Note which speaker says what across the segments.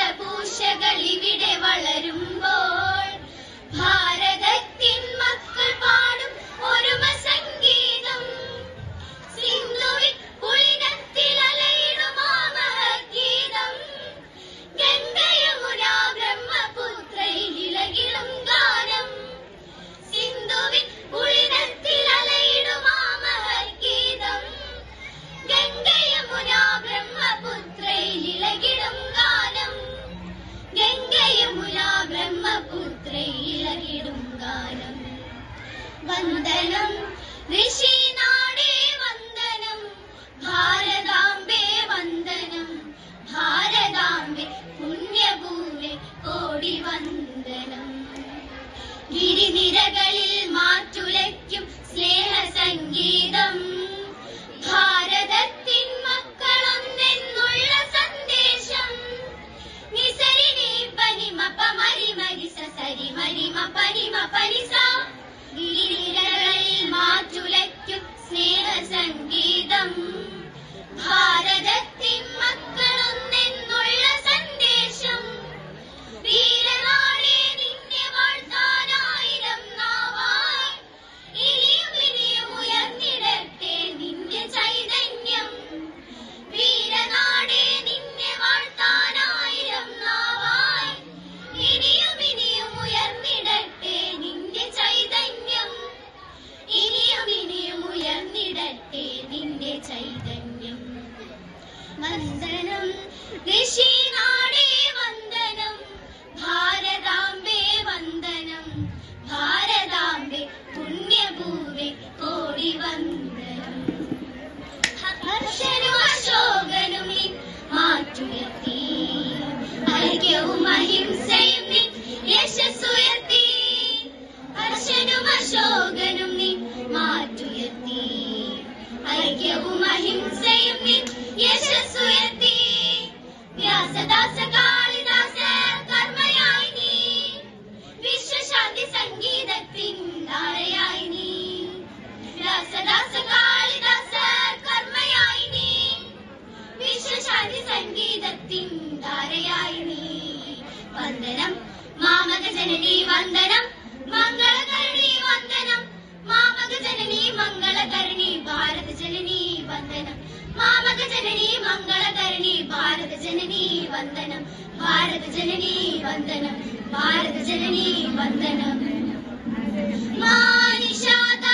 Speaker 1: വേഷഭൂഷകൾ ഇവിടെ വളരുമ്പോൾ ഭാരതത്തിൻ മക്കൾ പാടും ഒരുമ സംഗീതം. സിന്ധുവിൻ പുളിനത്തിൽ അലയിടും ആ മഹഗീതം. ഗംഗ യമുന ബ്രഹ്മപുത്രയിൽ ഇളകിടും ഗാനം. സിന്ധുവിൻ പുളിനത്തിൽ അലയിടും ആ മഹഗീതം. ഗംഗ യമുന ബ്രഹ്മപുത്രയിൽ ഇളകിടും ഗാനം. ഗംഗ യമുന ബ്രഹ്മപുത്രയിൽ ഇളകിടും ഗാനം. വന്ദനം ഋഷിനാടേ വന്ദനം, ഭാരതാംബേ വന്ദനം. ഭാരതാംബേ പുണ്യഭൂമേ കോടി വന്ദനം. ഗിരിനിരകളിൽ മാറ്റുലയ്ക്കും സ്നേഹ സംഗീതം. ഭാരതത്തിൻ മക്കളൊന്നെന്നുള്ള സന്ദേശം. നിസരിനി പനിമ പമരി മരിസ സരി മരിമ പനിമ പനിസ. ഗിരിനിരകളിൽ മാറ്റുലയ്ക്കും സ്നേഹ സംഗീതം. ഭാരതത്തിൻ മക്കളൊന്നെന്നുള്ള സന്ദേശം. വീരനാടേ നിന്നെ വാഴ്ത്താനായിരം നാവായി. ഇനിയും ഇനിയും ഉയർന്നിടട്ടെ നിന്റെ ചൈതന്യം. വീരനാടേ നിന്നെ വാഴ്ത്താനായിരം നാവായി. ഇനിയും ഇനിയും ഉയർന്നിടട്ടെ നിന്റെ ചൈതന്യം. ഇനിയും ഇനിയും ഉയർന്നിടട്ടെ നിന്റെ ചൈതന്യം. വന്ദനം ഋഷിനാടേ വന്ദനം, ഭാരതാംബേ വന്ദനം. ഭാരതാംബേ പുണ്യഭൂമേ കോടി വന്ദനം. ഹർഷനും അശോകനും നിൻ മാറ്റുയർത്തി. ഐക്യവും അഹിംസയും നിൻ യശസ്സുയർത്തി. ഹർഷനും അശോകനും നിൻ മാറ്റുയർത്തി. ഐക്യവും അഹിംസയും നിൻ യശസ്സുയർത്തി. വ്യാസദാസ കാളിദാസ കർമ്മയായി നീ. വിശ്വശാന്തി സംഗീതത്തിൻ ധാരയായി നീ. വ്യാസദാസ കാളിദാസ കർമ്മയായി നീ. വിശ്വശാന്തി സംഗീതത്തിൻ ധാരയായി നീ. വന്ദനം മാമക ജനനി വന്ദനം, മംഗളകരണി വന്ദനം. മാമക ജനനി മംഗളകരണി ഭാരത ജനനി വന്ദനം. മാമക ജനനി മംഗളകരണി ഭാരത ജനനി വന്ദനം. ഭാരത ജനനി വന്ദനം. ഭാരത ജനനി വന്ദനം. മാനിഷാദ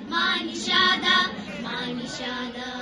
Speaker 1: മാനിഷാദ മാനിഷാദ.